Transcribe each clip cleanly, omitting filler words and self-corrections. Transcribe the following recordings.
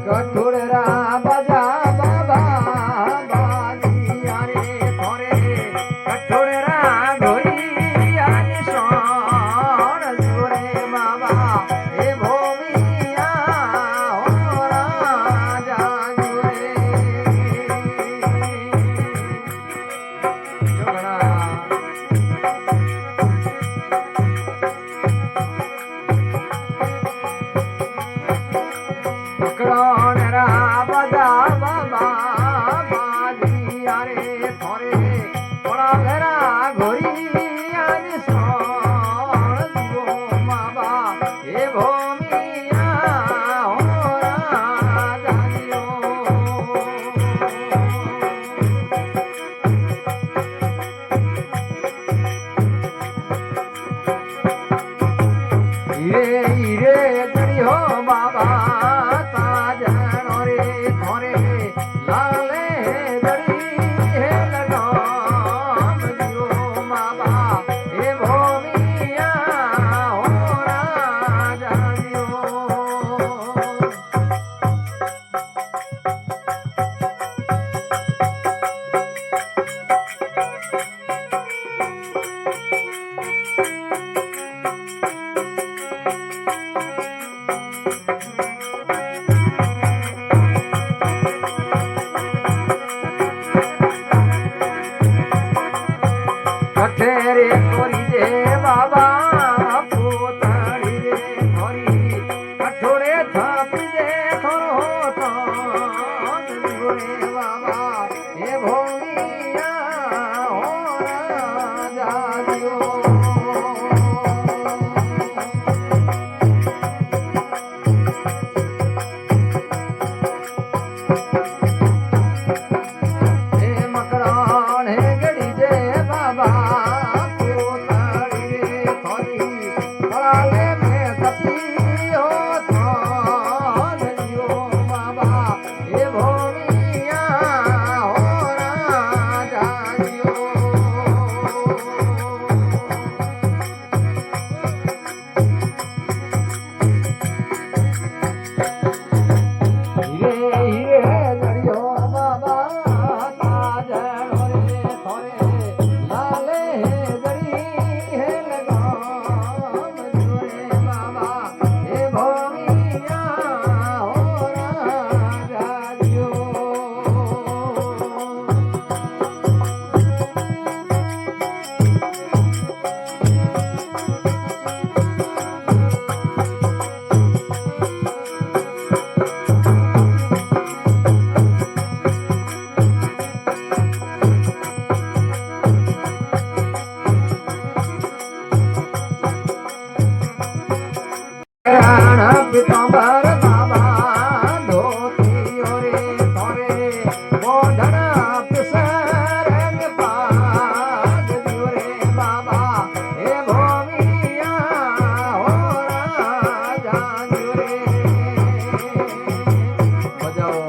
કઠોળરા બાજા બાબા બાલિયા રે થોરે કઠોળરા ઘોડિયાની સોણ જોરે બાબા એ ભોમિયા હો રાજા જોરે પકડોનરા બધા બાબા બાલિયા રે થોરે પડાઘરા ઘોડિયાની સોણ જો બાબા એ ભોમિયા હો રાજાઓ હીરે હીરે જડિયો બાબા તાજણો રે થોરે લાલે જડી હે લગામ દિયો બાબા એ ભોમિયા હો રાજા દિયો કઠેરે કોરી દે બાબા પોતાડી રે થોરી કઠોળે થાપી દે થોરો તો રે બાબા એ ભોમિયા હો રાજા દિયો પિતાંબર બાબા ધોતીઓ રે થોરે મોઢણા પિસરંગ પાગ દિયો રે બાબા એ ભોમિયા હો રાજા દિયો રે બજાઓ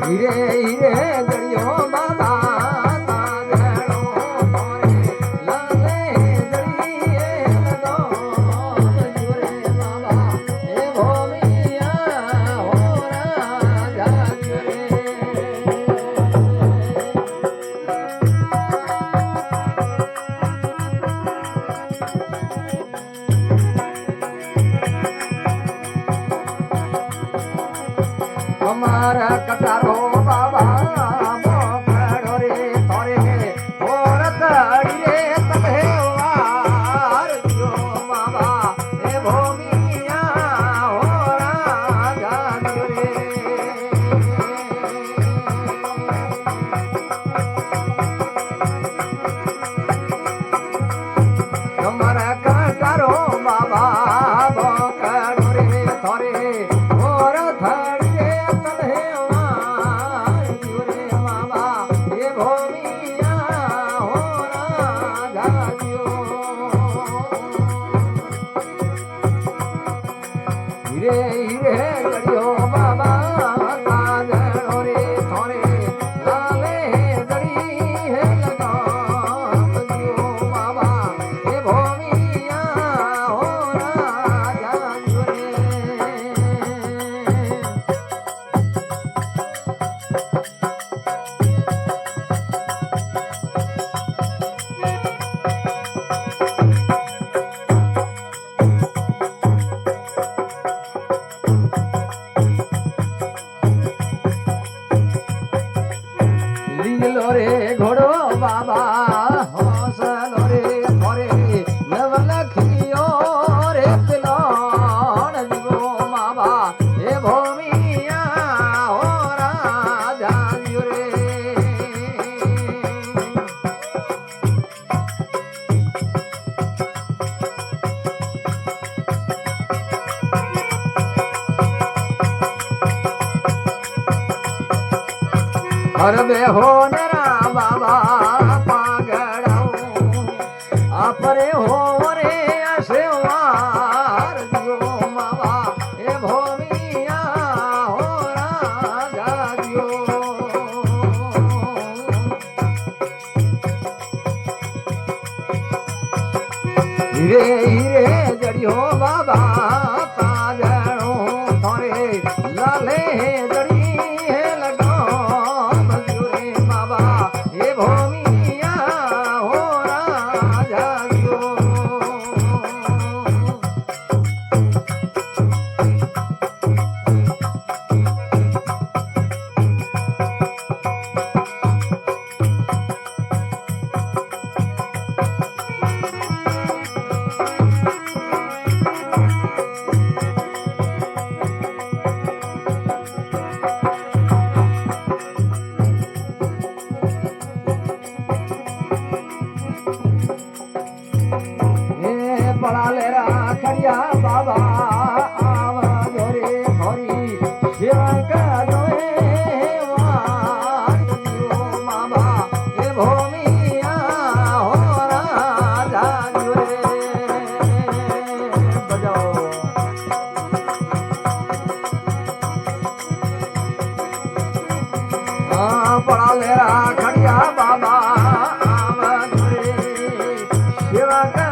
હીરે હીરે જડિયો બાબા તાજણો થોરે લાલે જડી હે લગામ દિયો રે બાબા એ ભોમિયા હો રાજા દિયો રે અમારા કટારો બાબા રે ઘોડો બાબા હોસલો રે ફરે નવલખિયો રે પેલો જીવો બાબા એ ભૂમિયા હો રાજા રે હરબે હો નરા બાબા પાગડાઉ આપરે હો રે અશેવાર દિયો માવા એ ભોમિયા હો રાજા દિયો હીરે હીરે જડિયો બાબા પાગડો થોરે લાલે જડી હે લગો એ ભૂમિયા હો રાજા દિયો પડાલેરા ખડિયા બાબા આવા જોરે ખોરી સેવકા જોએ વાર દિયો માબા એ ભૂમિયા હો રાજા જોરે બજાઓ પડાલેરા ખડિયા બાબા આવા જોરે સેવકા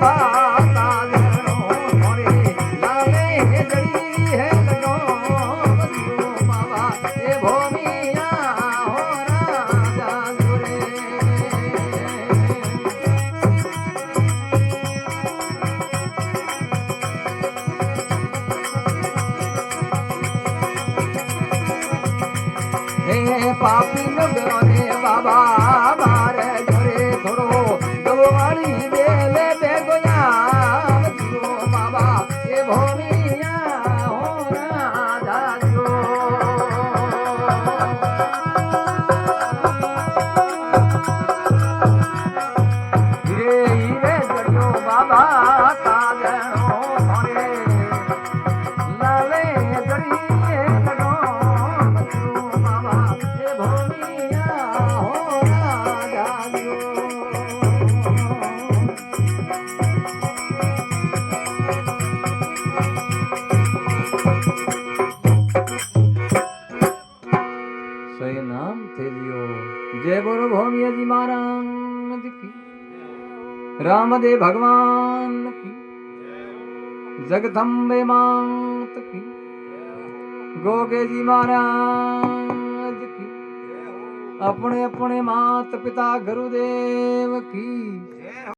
बाबा ताजणो मोरे लाले जड़ी है लगो बदियो बाबा ए भोमिया हो राजा जुरे हे पापी नुगो रे बाबा मारे जोरे थोड़ो दवारी बेले बेगोया बदियो बाबा ए भोमिया हो राजा जो हीरे हीरे जड़ियो बाबा ताजणो मोरे लाले जड़ी लगो बदियो बाबा ए भोमिया हो राजा जो सही नाम थे लियो जय बोलो भौमिया जी महाराज की रामदेव भगवान की जगदम्बे मात की गोगे जी महाराज की अपने अपने मात पिता गुरुदेव की